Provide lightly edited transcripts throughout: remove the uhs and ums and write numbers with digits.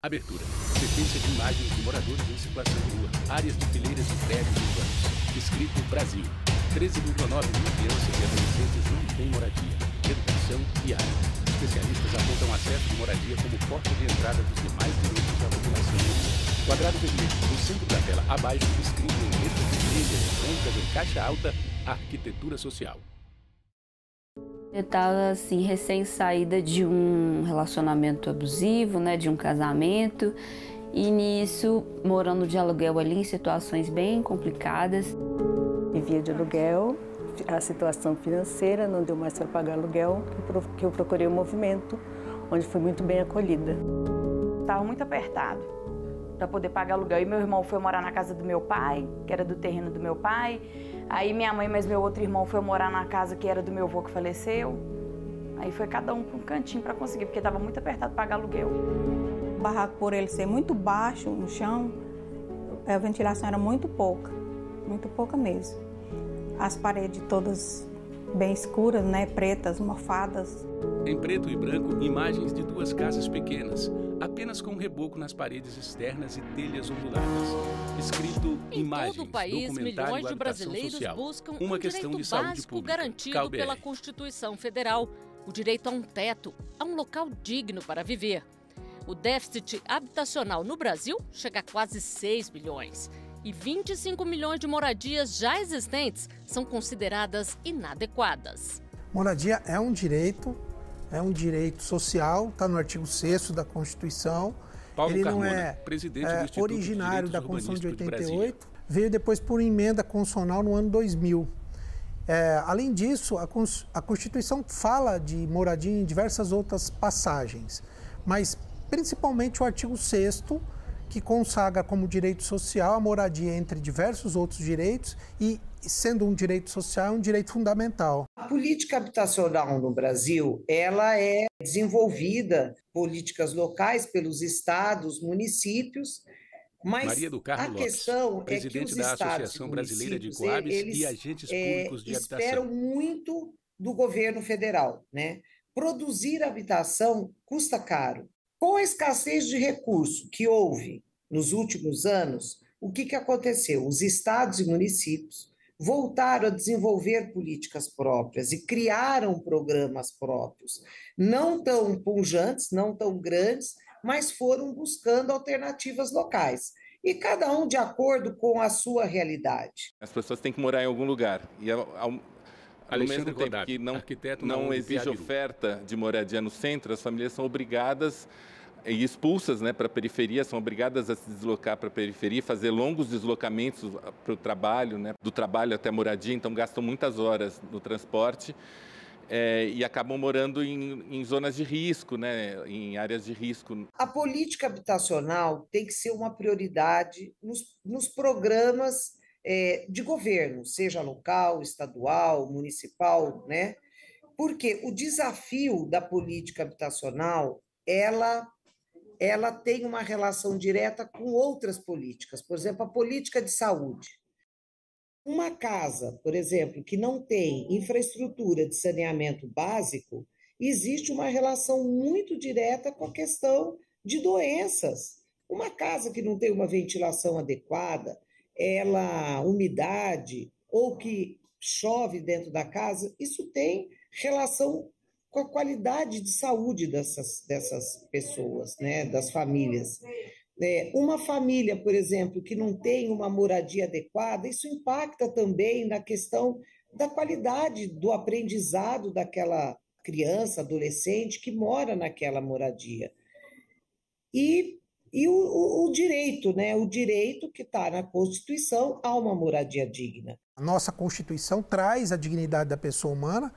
Abertura. Sequência de imagens de moradores em situação de rua. Áreas de fileiras de prédios urbanos. Escrito Brasil. 13,9 mil crianças e adolescentes não têm moradia. Educação e área. Especialistas apontam acesso de moradia como porta de entrada dos demais direitos da população. Quadrado vermelho. No centro da tela, abaixo, escrito em letras vermelhas e brancas em caixa alta, arquitetura social. Eu estava assim, recém-saída de um relacionamento abusivo, né, de um casamento, e nisso, morando de aluguel ali em situações bem complicadas. Vivia de aluguel, a situação financeira não deu mais para pagar aluguel, que eu procurei o movimento, onde fui muito bem acolhida. Estava muito apertado para poder pagar aluguel, e meu irmão foi morar na casa do meu pai, que era do terreno do meu pai. Aí minha mãe, mas meu outro irmão foi morar na casa que era do meu avô que faleceu. Aí foi cada um para um cantinho para conseguir, porque estava muito apertado para pagar aluguel. O barraco, por ele ser muito baixo no chão, a ventilação era muito pouca mesmo. As paredes todas bem escuras, né, pretas, mofadas. Em preto e branco, imagens de duas casas pequenas, apenas com reboco nas paredes externas e telhas onduladas. Escrito Imagens, em todo o país, milhões de brasileiros social, buscam uma um questão direito de saúde básico pública. garantido pela Constituição Federal, o direito a um teto, a um local digno para viver. O déficit habitacional no Brasil chega a quase 6 milhões. E 25 milhões de moradias já existentes são consideradas inadequadas. Moradia é um direito social, está no artigo 6º da Constituição. Paulo Ele Carmona, não é presidente do Instituto originário de da Direitos Constituição de Urbanísticos 88, veio depois por emenda constitucional no ano 2000. Além disso, a Constituição fala de moradia em diversas outras passagens, mas principalmente o artigo 6º, que consagra como direito social a moradia entre diversos outros direitos e, sendo um direito social, um direito fundamental. A política habitacional no Brasil, ela é desenvolvida, políticas locais pelos estados, municípios, mas Maria do Carmo a Lopes, questão presidente é que os da estados Associação Brasileira de municípios, Coabs e agentes públicos de habitação. esperam muito do governo federal, né? Produzir habitação custa caro. Com a escassez de recurso que houve nos últimos anos, o que aconteceu? Os estados e municípios voltaram a desenvolver políticas próprias e criaram programas próprios, não tão pujantes, não tão grandes, mas foram buscando alternativas locais. E cada um de acordo com a sua realidade. As pessoas têm que morar em algum lugar. E ao mesmo tempo Godard, que não exige oferta de moradia no centro, as famílias são obrigadas e expulsas, né, para a periferia, são obrigadas a se deslocar para a periferia, fazer longos deslocamentos para o trabalho, né, do trabalho até a moradia, então gastam muitas horas no transporte e acabam morando em zonas de risco, né, em áreas de risco. A política habitacional tem que ser uma prioridade nos programas de governo, seja local, estadual, municipal, né? Porque o desafio da política habitacional, ela tem uma relação direta com outras políticas, por exemplo, a política de saúde. Uma casa, por exemplo, que não tem infraestrutura de saneamento básico, existe uma relação muito direta com a questão de doenças. Uma casa que não tem uma ventilação adequada, umidade, ou que chove dentro da casa, isso tem relação com a qualidade de saúde dessas pessoas, né, das famílias. Uma família, por exemplo, que não tem uma moradia adequada, isso impacta também na questão da qualidade do aprendizado daquela criança, adolescente que mora naquela moradia. E o direito, né, o direito que está na Constituição a uma moradia digna. A nossa Constituição traz a dignidade da pessoa humana,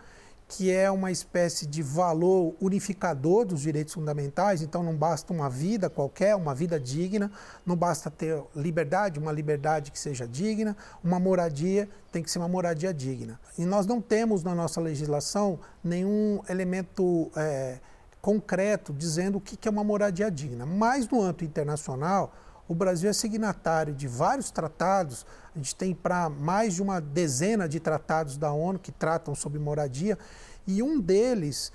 que é uma espécie de valor unificador dos direitos fundamentais, então não basta uma vida qualquer, uma vida digna, não basta ter liberdade, uma liberdade que seja digna, uma moradia tem que ser uma moradia digna. E nós não temos na nossa legislação nenhum elemento concreto dizendo o que é uma moradia digna, mas no âmbito internacional, o Brasil é signatário de vários tratados, a gente tem para mais de uma dezena de tratados da ONU que tratam sobre moradia, e um deles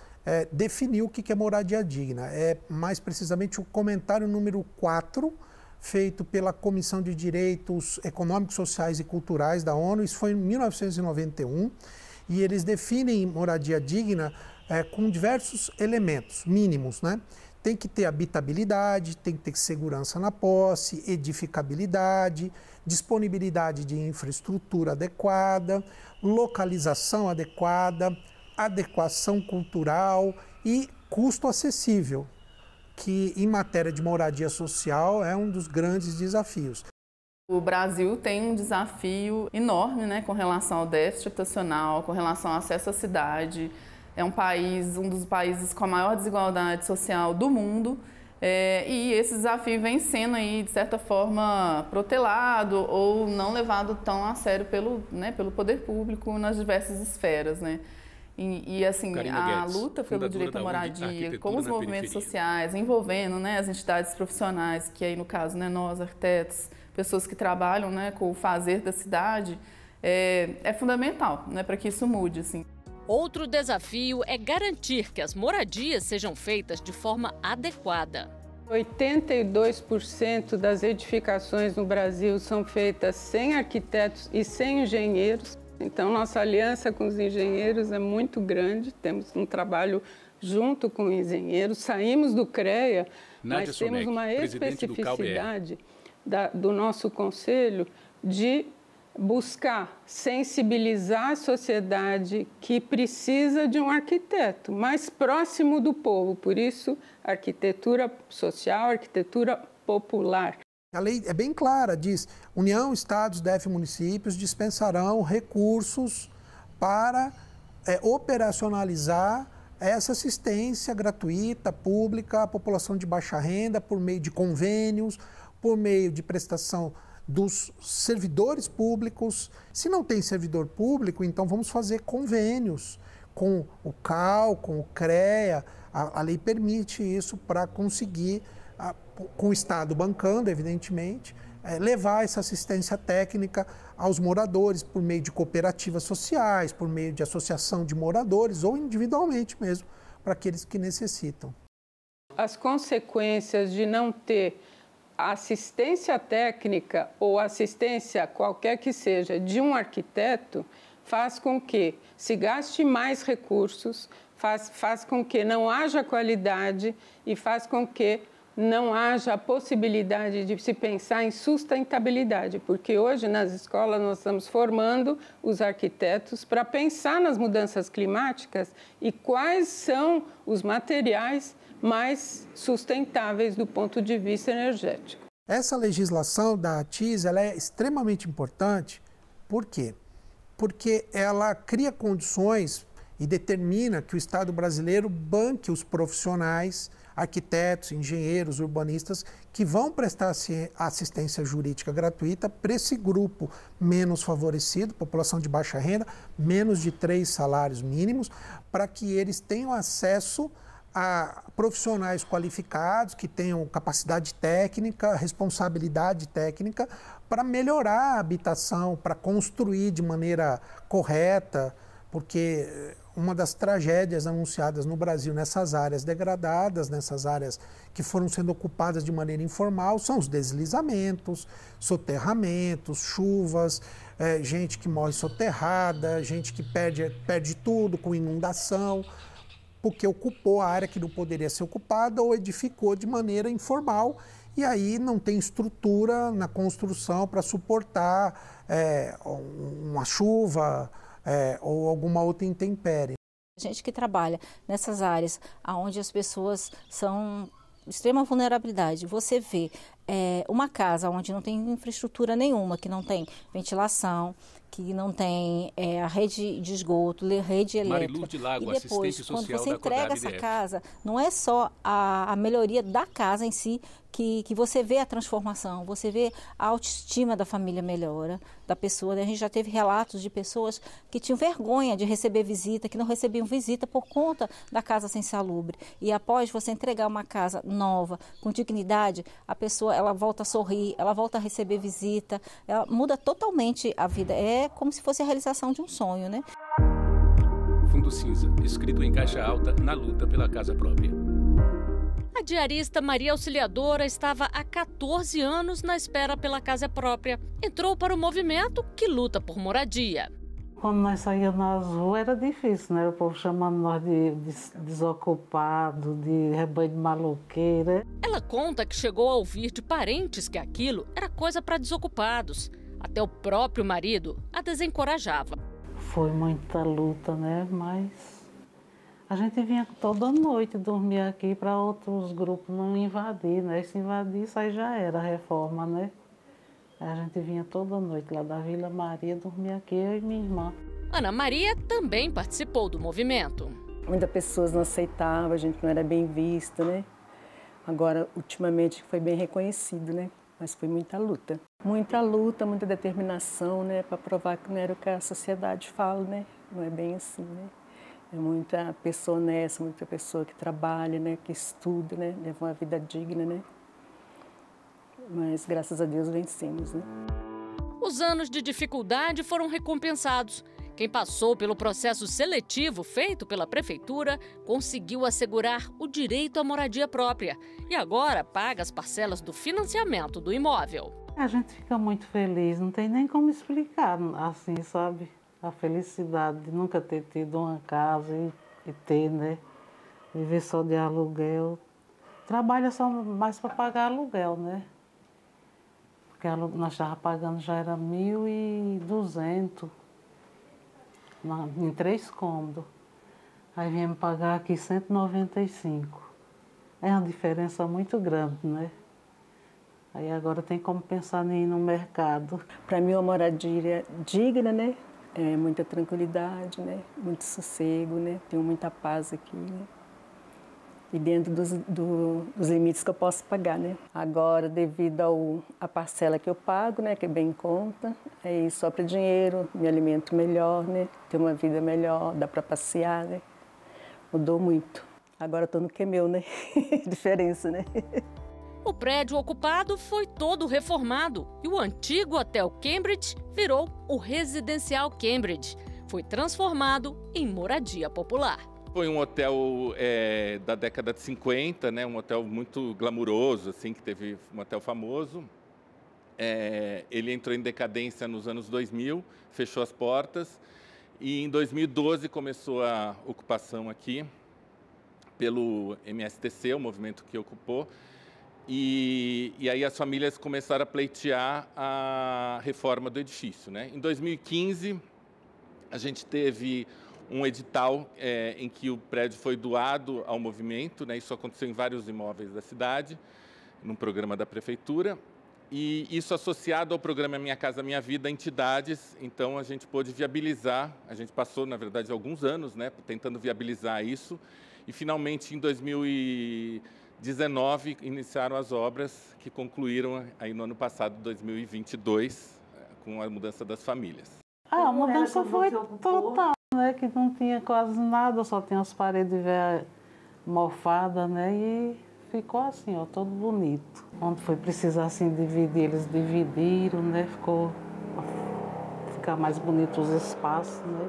definiu o que é moradia digna. É mais precisamente o comentário número 4, feito pela Comissão de Direitos Econômicos, Sociais e Culturais da ONU. Isso foi em 1991, e eles definem moradia digna com diversos elementos mínimos, né? Tem que ter habitabilidade, tem que ter segurança na posse, edificabilidade, disponibilidade de infraestrutura adequada, localização adequada, adequação cultural e custo acessível, que em matéria de moradia social é um dos grandes desafios. O Brasil tem um desafio enorme, né, com relação ao déficit habitacional, com relação ao acesso à cidade. É um dos países com a maior desigualdade social do mundo, e esse desafio vem sendo aí, de certa forma, protelado ou não levado tão a sério pelo poder público nas diversas esferas, né? E assim, a luta pelo direito à moradia, com os movimentos sociais, envolvendo, né, as entidades profissionais, que aí no caso, né, nós, arquitetos, pessoas que trabalham, né, com o fazer da cidade, é fundamental, né, para que isso mude, assim. Outro desafio é garantir que as moradias sejam feitas de forma adequada. 82% das edificações no Brasil são feitas sem arquitetos e sem engenheiros. Então, nossa aliança com os engenheiros é muito grande. Temos um trabalho junto com engenheiros. Saímos do CREA, mas temos uma especificidade do nosso conselho de buscar sensibilizar a sociedade que precisa de um arquiteto mais próximo do povo. Por isso, arquitetura social, arquitetura popular. A lei é bem clara, diz: União, Estados, DF e municípios dispensarão recursos para operacionalizar essa assistência gratuita, pública, à população de baixa renda, por meio de convênios, por meio de prestação dos servidores públicos. Se não tem servidor público, então vamos fazer convênios com o CAL, com o CREA. A lei permite isso para conseguir, com o Estado bancando, evidentemente, levar essa assistência técnica aos moradores por meio de cooperativas sociais, por meio de associação de moradores ou individualmente mesmo, para aqueles que necessitam. As consequências de não ter assistência técnica ou assistência qualquer que seja de um arquiteto faz com que se gaste mais recursos, faz com que não haja qualidade e faz com que não haja a possibilidade de se pensar em sustentabilidade, porque hoje nas escolas nós estamos formando os arquitetos para pensar nas mudanças climáticas e quais são os materiais mais sustentáveis do ponto de vista energético. Essa legislação da ATIS ela é extremamente importante. Por quê? Porque ela cria condições e determina que o Estado brasileiro banque os profissionais, arquitetos, engenheiros, urbanistas, que vão prestar assistência jurídica gratuita para esse grupo menos favorecido, população de baixa renda, menos de 3 salários mínimos, para que eles tenham acesso a profissionais qualificados, que tenham capacidade técnica, responsabilidade técnica, para melhorar a habitação, para construir de maneira correta, porque uma das tragédias anunciadas no Brasil nessas áreas degradadas, nessas áreas que foram sendo ocupadas de maneira informal, são os deslizamentos, soterramentos, chuvas, gente que morre soterrada, gente que perde tudo com inundação, porque ocupou a área que não poderia ser ocupada ou edificou de maneira informal, e aí não tem estrutura na construção para suportar uma chuva ou alguma outra intempérie. A gente que trabalha nessas áreas onde as pessoas são de extrema vulnerabilidade, você vê uma casa onde não tem infraestrutura nenhuma, que não tem ventilação, que não tem a rede de esgoto, rede elétrica. Mariluz de Lago, e depois, assistente social quando você da entrega Codab essa DF. casa, não é só a melhoria da casa em si, que você vê a transformação, você vê a autoestima da família melhora, da pessoa. A gente já teve relatos de pessoas que tinham vergonha de receber visita, que não recebiam visita por conta da casa sem salubre. E após você entregar uma casa nova, com dignidade, a pessoa ela volta a sorrir, ela volta a receber visita, ela muda totalmente a vida. É como se fosse a realização de um sonho, né? Fundo Cinza, escrito em caixa alta na luta pela casa própria. A diarista Maria Auxiliadora estava há 14 anos na espera pela casa própria. Entrou para o movimento que luta por moradia. Quando nós saíamos nas ruas era difícil, né? O povo chamando nós de desocupado, de rebanho de maloqueira. Ela conta que chegou a ouvir de parentes que aquilo era coisa para desocupados. Até o próprio marido a desencorajava. Foi muita luta, né? Mas a gente vinha toda noite dormir aqui para outros grupos não invadir, né? Se invadir, isso aí já era a reforma, né? A gente vinha toda noite lá da Vila Maria dormir aqui, eu e minha irmã. Ana Maria também participou do movimento. Muitas pessoas não aceitavam, a gente não era bem vista, né? Agora, ultimamente, foi bem reconhecido, né? Mas foi muita luta, muita determinação, né? Para provar que não era o que a sociedade fala, né? Não é bem assim, né? É muita pessoa honesta, muita pessoa que trabalha, né? Que estuda, né? Leva uma vida digna, né? Mas, graças a Deus, vencemos, né? Os anos de dificuldade foram recompensados. Quem passou pelo processo seletivo feito pela prefeitura conseguiu assegurar o direito à moradia própria e agora paga as parcelas do financiamento do imóvel. A gente fica muito feliz, não tem nem como explicar, assim, sabe? A felicidade de nunca ter tido uma casa e ter, né? Viver só de aluguel. Trabalha só mais para pagar aluguel, né? Porque nós estávamos pagando já era 1.200 em 3 cômodos. Aí viemos pagar aqui 195. É uma diferença muito grande, né? Aí agora tem como pensar em ir no mercado. Para mim, uma moradia digna, né? É muita tranquilidade, né? Muito sossego, né? Tenho muita paz aqui, né? E dentro dos limites que eu posso pagar, né? Agora, devido à parcela que eu pago, né? Que é bem em conta, aí sobra dinheiro, me alimento melhor, né? Tenho uma vida melhor, dá para passear, né? Mudou muito. Agora estou no que é meu, né? Diferença, né? O prédio ocupado foi todo reformado e o antigo Hotel Cambridge virou o Residencial Cambridge. Foi transformado em moradia popular. Foi um hotel da década de 50, né? Um hotel muito glamuroso, assim, que teve um hotel famoso. Ele entrou em decadência nos anos 2000, fechou as portas e em 2012 começou a ocupação aqui pelo MSTC, o movimento que ocupou. E aí as famílias começaram a pleitear a reforma do edifício, né? Em 2015, a gente teve um edital em que o prédio foi doado ao movimento, né? Isso aconteceu em vários imóveis da cidade, num programa da prefeitura. E isso associado ao programa Minha Casa Minha Vida, entidades, então a gente pôde viabilizar, a gente passou, na verdade, alguns anos, né, tentando viabilizar isso, e finalmente em 2019 iniciaram as obras que concluíram aí no ano passado, 2022, com a mudança das famílias. A mudança foi total, né, que não tinha quase nada, só tinha as paredes mofadas, né, e ficou assim, ó, todo bonito. Quando foi precisar assim dividir, eles dividiram, né, ficar mais bonito os espaços, né,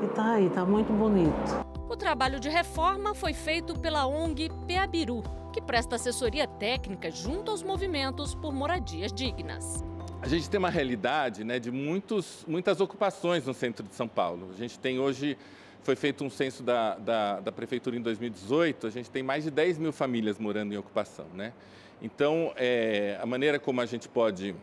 e tá aí, tá muito bonito. O trabalho de reforma foi feito pela ONG Peabiru, que presta assessoria técnica junto aos movimentos por moradias dignas. A gente tem uma realidade, né, de muitas ocupações no centro de São Paulo. A gente tem hoje, foi feito um censo da prefeitura em 2018, a gente tem mais de 10 mil famílias morando em ocupação, né? Então, a maneira como a gente pode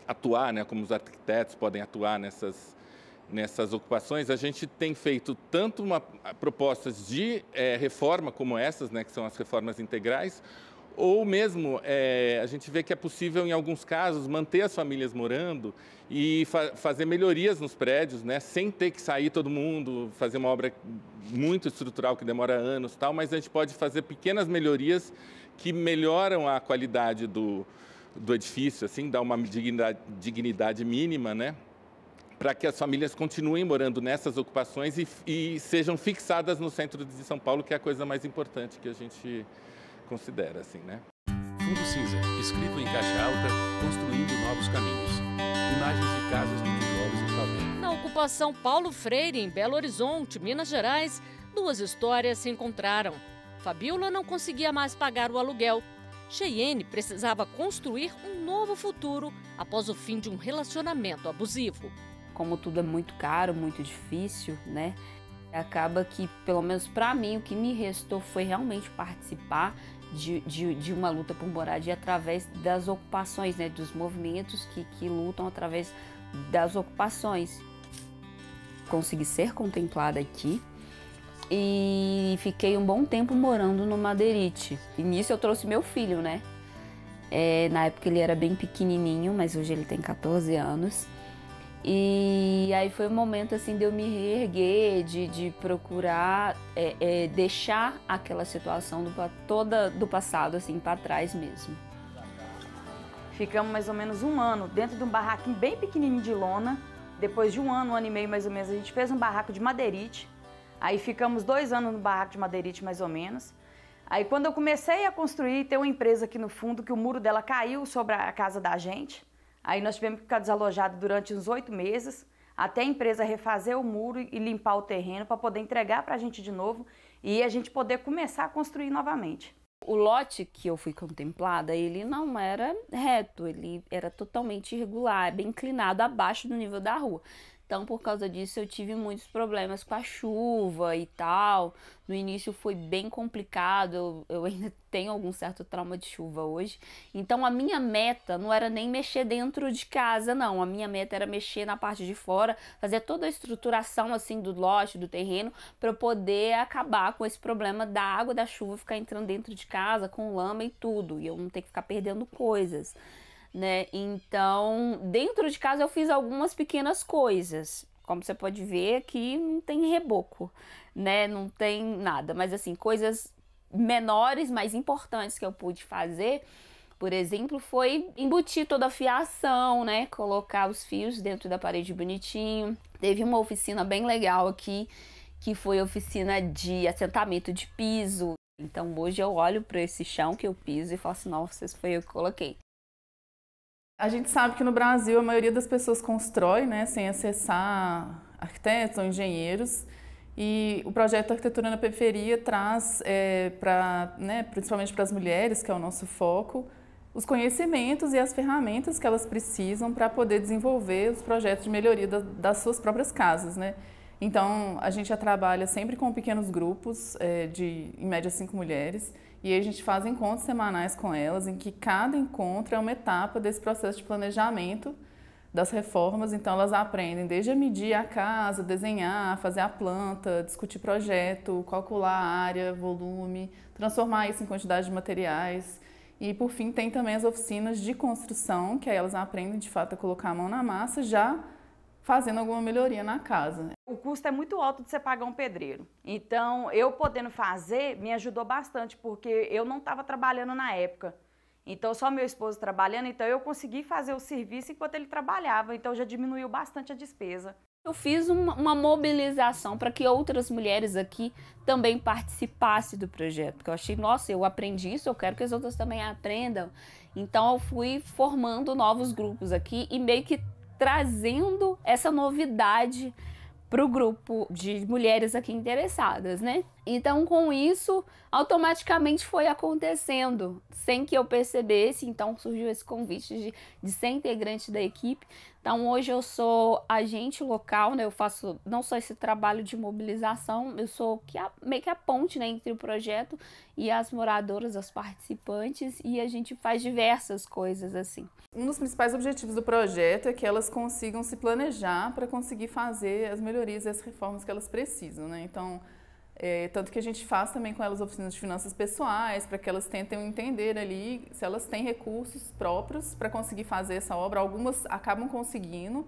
atuar, né, como os arquitetos podem atuar nessas ocupações, a gente tem feito tanto propostas de reforma como essas, né, que são as reformas integrais, ou mesmo a gente vê que é possível, em alguns casos, manter as famílias morando e fazer melhorias nos prédios, né, sem ter que sair todo mundo, fazer uma obra muito estrutural que demora anos, tal, mas a gente pode fazer pequenas melhorias que melhoram a qualidade do edifício, assim, dá uma dignidade mínima, né, para que as famílias continuem morando nessas ocupações e sejam fixadas no centro de São Paulo, que é a coisa mais importante que a gente considera, assim, né? Fundo Cinza, escrito em caixa alta, construindo novos caminhos. Imagens de casas de tijolos em favela. Na ocupação Paulo Freire, em Belo Horizonte, Minas Gerais, duas histórias se encontraram. Fabíola não conseguia mais pagar o aluguel. Cheyenne precisava construir um novo futuro após o fim de um relacionamento abusivo. Como tudo é muito caro, muito difícil, né? Acaba que, pelo menos para mim, o que me restou foi realmente participar de uma luta por moradia através das ocupações, né? Dos movimentos que lutam através das ocupações. Consegui ser contemplada aqui e fiquei um bom tempo morando no Madeirite. E nisso eu trouxe meu filho, né? Na época ele era bem pequenininho, mas hoje ele tem 14 anos. E aí foi um momento assim de eu me reerguer, de procurar deixar aquela situação toda do passado assim para trás mesmo. Ficamos mais ou menos um ano dentro de um barraquinho bem pequenininho de lona. Depois de um ano e meio mais ou menos, a gente fez um barraco de madeirite. Aí ficamos 2 anos no barraco de madeirite mais ou menos. Aí quando eu comecei a construir, tem uma empresa aqui no fundo que o muro dela caiu sobre a casa da gente. Aí nós tivemos que ficar desalojados durante uns 8 meses, até a empresa refazer o muro e limpar o terreno para poder entregar para a gente de novo e a gente poder começar a construir novamente. O lote que eu fui contemplada, ele não era reto, ele era totalmente irregular, bem inclinado abaixo do nível da rua. Então, por causa disso, eu tive muitos problemas com a chuva e tal. No início foi bem complicado, eu ainda tenho algum certo trauma de chuva hoje. Então, a minha meta não era nem mexer dentro de casa, não. A minha meta era mexer na parte de fora, fazer toda a estruturação assim do lote, do terreno, para eu poder acabar com esse problema da água da chuva ficar entrando dentro de casa com lama e tudo. E eu não ter que ficar perdendo coisas. Né? Então, dentro de casa eu fiz algumas pequenas coisas. Como você pode ver, aqui não tem reboco, né? Não tem nada. Mas assim, coisas menores, mais importantes que eu pude fazer, por exemplo, foi embutir toda a fiação, né? Colocar os fios dentro da parede bonitinho. Teve uma oficina bem legal aqui, que foi a oficina de assentamento de piso. Então, hoje eu olho para esse chão que eu piso e falo assim, nossa, isso foi eu que coloquei. A gente sabe que no Brasil a maioria das pessoas constrói, né, sem acessar arquitetos ou engenheiros, e o projeto Arquitetura na Periferia traz, principalmente para as mulheres, que é o nosso foco, os conhecimentos e as ferramentas que elas precisam para poder desenvolver os projetos de melhoria das suas próprias casas, né? Então, a gente já trabalha sempre com pequenos grupos, em média 5 mulheres, e aí a gente faz encontros semanais com elas, em que cada encontro é uma etapa desse processo de planejamento das reformas. Então, elas aprendem desde a medir a casa, desenhar, fazer a planta, discutir projeto, calcular a área, volume, transformar isso em quantidade de materiais. E, por fim, tem também as oficinas de construção, que aí elas aprendem, de fato, a colocar a mão na massa, já fazendo alguma melhoria na casa. O custo é muito alto de você pagar um pedreiro. Então, eu podendo fazer, me ajudou bastante, porque eu não estava trabalhando na época. Então, só meu esposo trabalhando, então eu consegui fazer o serviço enquanto ele trabalhava. Então, já diminuiu bastante a despesa. Eu fiz uma mobilização para que outras mulheres aqui também participassem do projeto. Porque eu achei, nossa, eu aprendi isso, eu quero que as outras também aprendam. Então, eu fui formando novos grupos aqui e meio que trazendo essa novidade para o grupo de mulheres aqui interessadas, né? Então, com isso, automaticamente foi acontecendo, sem que eu percebesse. Então, surgiu esse convite de ser integrante da equipe. Então, hoje eu sou agente local, né? Eu faço não só esse trabalho de mobilização, eu sou meio que a ponte, né, entre o projeto e as moradoras, as participantes, e a gente faz diversas coisas assim. Um dos principais objetivos do projeto é que elas consigam se planejar para conseguir fazer as melhorias e as reformas que elas precisam, né? Então, tanto que a gente faz também com elas oficinas de finanças pessoais, para que elas tentem entender ali se elas têm recursos próprios para conseguir fazer essa obra. Algumas acabam conseguindo,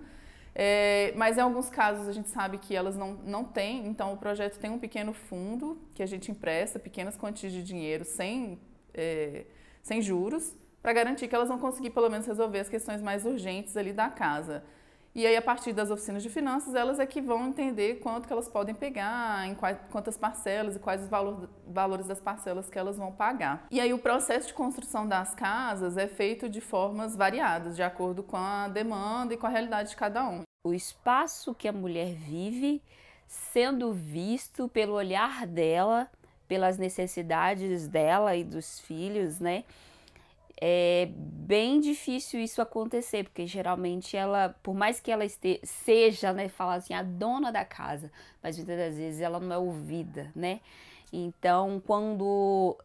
mas em alguns casos a gente sabe que elas não têm. Então, o projeto tem um pequeno fundo que a gente empresta, pequenas quantias de dinheiro sem juros, para garantir que elas vão conseguir pelo menos resolver as questões mais urgentes ali da casa. E aí, a partir das oficinas de finanças, elas é que vão entender quanto que elas podem pegar, em quantas parcelas e quais os valores das parcelas que elas vão pagar. E aí, o processo de construção das casas é feito de formas variadas, de acordo com a demanda e com a realidade de cada um. o espaço que a mulher vive sendo visto pelo olhar dela, pelas necessidades dela e dos filhos, né? É bem difícil isso acontecer, porque geralmente ela, por mais que ela seja, né, falar assim, a dona da casa, mas muitas das vezes ela não é ouvida, né? Então, quando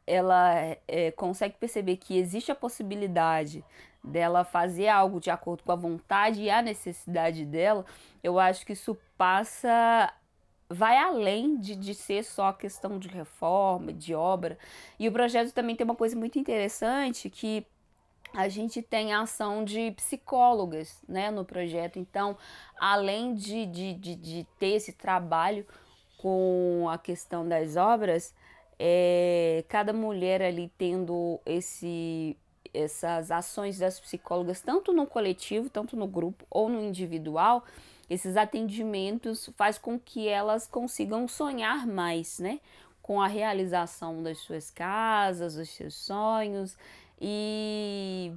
ela consegue perceber que existe a possibilidade dela fazer algo de acordo com a vontade e a necessidade dela, eu acho que isso vai além de ser só questão de reforma, de obra. E o projeto também tem uma coisa muito interessante, que a gente tem a ação de psicólogas, né, no projeto. Então, além de ter esse trabalho com a questão das obras, cada mulher ali tendo essas ações das psicólogas, tanto no coletivo, tanto no grupo ou no individual, esses atendimentos faz com que elas consigam sonhar mais, né, com a realização das suas casas, dos seus sonhos, e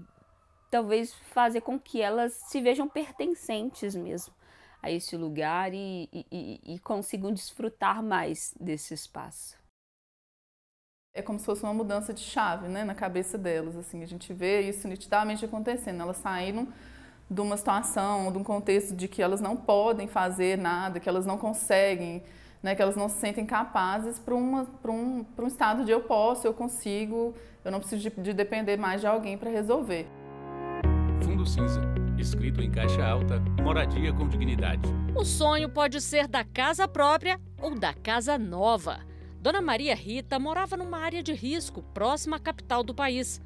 talvez fazer com que elas se vejam pertencentes mesmo a esse lugar e consigam desfrutar mais desse espaço. É como se fosse uma mudança de chave, né, na cabeça delas, assim, a gente vê isso nitidamente acontecendo. Elas saíram de uma situação, de um contexto de que elas não podem fazer nada, que elas não conseguem, né, que elas não se sentem capazes para um estado de eu posso, eu consigo, eu não preciso de depender mais de alguém para resolver. Fundo Cinza, escrito em caixa alta, moradia com dignidade. O sonho pode ser da casa própria ou da casa nova. Dona Maria Rita morava numa área de risco, próxima à capital do país.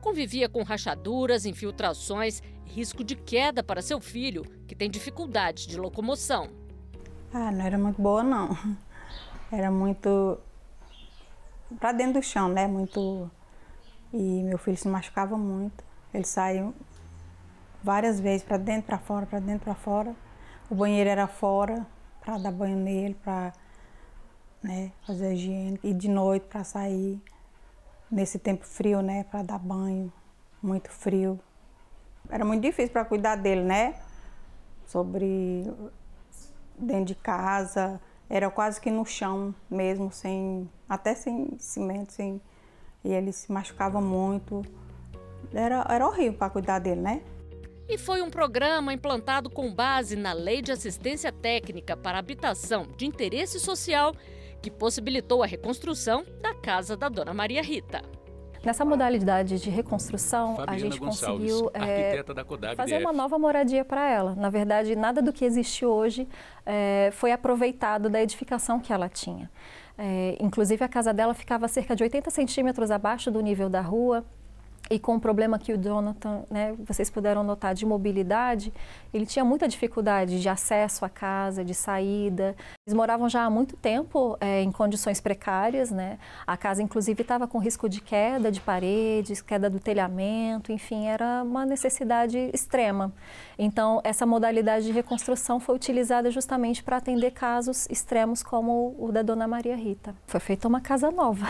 Convivia com rachaduras, infiltrações e risco de queda para seu filho, que tem dificuldades de locomoção. Não era muito boa, não. Era muito para dentro do chão, né? E meu filho se machucava muito. Ele saiu várias vezes para dentro, para fora, para dentro, para fora. O banheiro era fora, para dar banho nele, para, né, fazer higiene, e de noite para sair, nesse tempo frio, né, para dar banho, muito frio. Era muito difícil para cuidar dele, né, dentro de casa, era quase que no chão mesmo, até sem cimento, e ele se machucava muito, era horrível para cuidar dele, né. E foi um programa implantado com base na Lei de Assistência Técnica para Habitação de Interesse Social que possibilitou a reconstrução da casa da Dona Maria Rita. Nessa modalidade de reconstrução, Fabiana a gente Gonçalves, conseguiu arquiteta da Codab fazer DF. uma nova moradia para ela. Na verdade, nada do que existe hoje foi aproveitado da edificação que ela tinha. Inclusive, a casa dela ficava cerca de 80 centímetros abaixo do nível da rua. E com o problema que o Jonathan, né, vocês puderam notar, de mobilidade, ele tinha muita dificuldade de acesso à casa, de saída. Eles moravam já há muito tempo em condições precárias, né? A casa, inclusive, estava com risco de queda de paredes, queda do telhamento, enfim, era uma necessidade extrema. Então, essa modalidade de reconstrução foi utilizada justamente para atender casos extremos como o da Dona Maria Rita. Foi feita uma casa nova.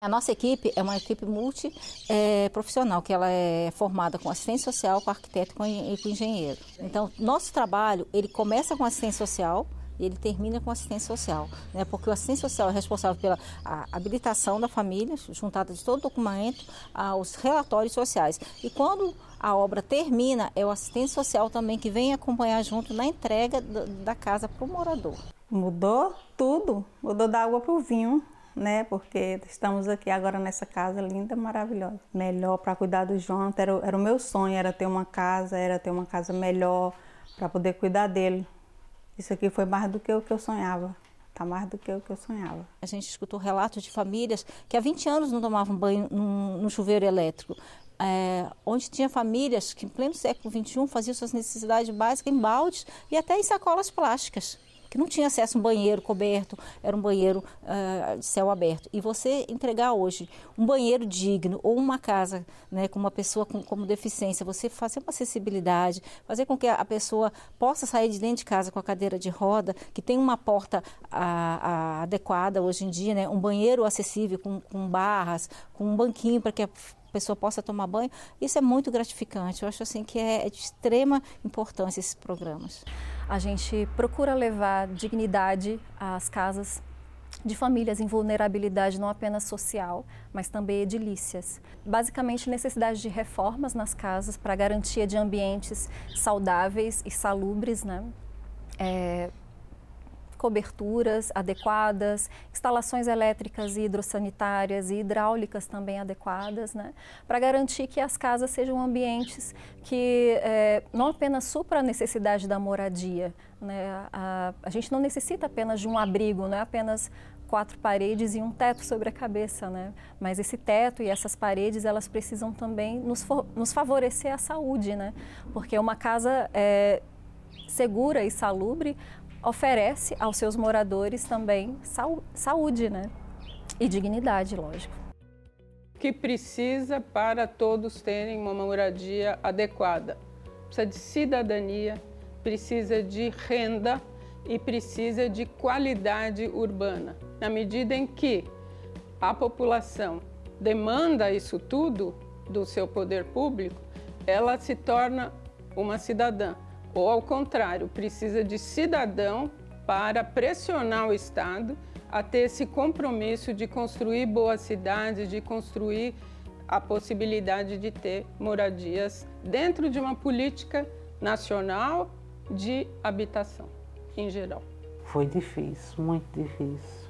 A nossa equipe é uma equipe multiprofissional, que ela é formada com assistente social, com arquiteto e com engenheiro. Então, nosso trabalho, ele começa com assistente social e ele termina com assistente social, né? Porque o assistente social é responsável pela habilitação da família, juntada de todo o documento, aos relatórios sociais. E quando a obra termina, é o assistente social também que vem acompanhar junto na entrega da casa para o morador. Mudou tudo, mudou da água para o vinho, né? Porque estamos aqui agora nessa casa linda, maravilhosa. Melhor para cuidar do Jonathan, era o meu sonho, era ter uma casa melhor para poder cuidar dele. Isso aqui foi mais do que o que eu sonhava. Está mais do que o que eu sonhava. A gente escutou relatos de famílias que há 20 anos não tomavam banho no chuveiro elétrico. Onde tinha famílias que, em pleno século XXI, faziam suas necessidades básicas em baldes e até em sacolas plásticas. que não tinha acesso a um banheiro coberto, era um banheiro de céu aberto. E você entregar hoje um banheiro digno ou uma casa, né, com uma pessoa como deficiência, você fazer uma acessibilidade, fazer com que a pessoa possa sair de dentro de casa com a cadeira de roda, que tem uma porta adequada hoje em dia, né, um banheiro acessível com barras, com um banquinho para que a pessoa possa tomar banho, isso é muito gratificante. Eu acho assim que é de extrema importância esses programas. A gente procura levar dignidade às casas de famílias em vulnerabilidade não apenas social, mas também edilícias. Basicamente, necessidade de reformas nas casas para garantia de ambientes saudáveis e salubres, né? Coberturas adequadas, instalações elétricas e hidrossanitárias e hidráulicas também adequadas, né? Para garantir que as casas sejam ambientes que não apenas supram a necessidade da moradia, né? A gente não necessita apenas de um abrigo, não é apenas 4 paredes e um teto sobre a cabeça, né? Mas esse teto e essas paredes, elas precisam também nos favorecer a saúde, né? Porque uma casa segura e salubre oferece aos seus moradores também saúde, né? E dignidade, lógico. Que precisa para todos terem uma moradia adequada. Precisa de cidadania, precisa de renda e precisa de qualidade urbana. Na medida em que a população demanda isso tudo do seu poder público, ela se torna uma cidadã. Ou, ao contrário, precisa de cidadão para pressionar o Estado a ter esse compromisso de construir boas cidades, de construir a possibilidade de ter moradias dentro de uma política nacional de habitação, em geral. Foi difícil, muito difícil.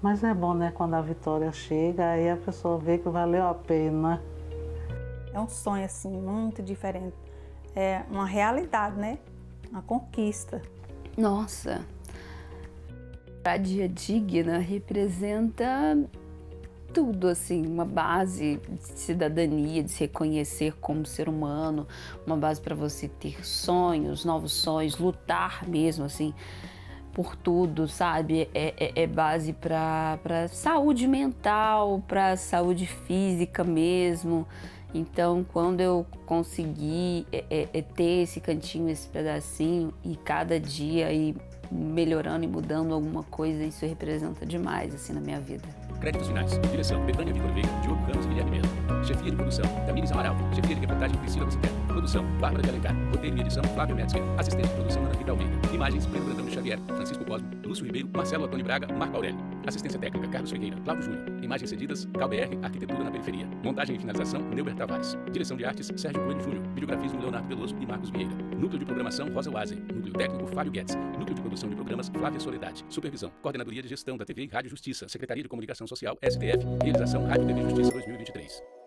Mas é bom, né? Quando a vitória chega, aí a pessoa vê que valeu a pena. É um sonho, assim, muito diferente. É uma realidade, né? Uma conquista. Nossa, moradia digna representa tudo, assim, uma base de cidadania, de se reconhecer como ser humano, uma base para você ter sonhos, novos sonhos, lutar mesmo, assim, por tudo, sabe? É base para saúde mental, para saúde física mesmo. Então, quando eu consegui ter esse cantinho, esse pedacinho, e cada dia ir melhorando e mudando alguma coisa, isso representa demais, assim, na minha vida. Créditos finais. Direção: Betânia Vitor Veiga, Diogo Ramos e Guilherme Melo. Chefia de produção: Tamires Amaral. Chefia de reportagem: Priscila Lucitero. Produção: Bárbara de Alencar. Roteiro e edição: Flávio Metzger. Assistente de produção: Ana Rita Almeida. Imagens: Pedro Brandão de Xavier, Francisco Cosmo, Lúcio Ribeiro, Marcelo Antônio Braga, Marco Aurélio. Assistência técnica: Carlos Ferreira, Cláudio Júnior. Imagens cedidas: CalBR, Arquitetura na Periferia. Montagem e finalização: Neuber Tavares. Direção de artes: Sérgio Coelho Júnior. Videografismo: Leonardo Veloso e Marcos Vieira. Núcleo de programação: Rosa Wazen. Núcleo técnico: Fábio Guedes. Núcleo de produção de programas: Flávia Soledade. Supervisão: Coordenadoria de Gestão da TV e Rádio Justiça. Secretaria de Comunicação Social, STF. Realização: Rádio TV Justiça 2023.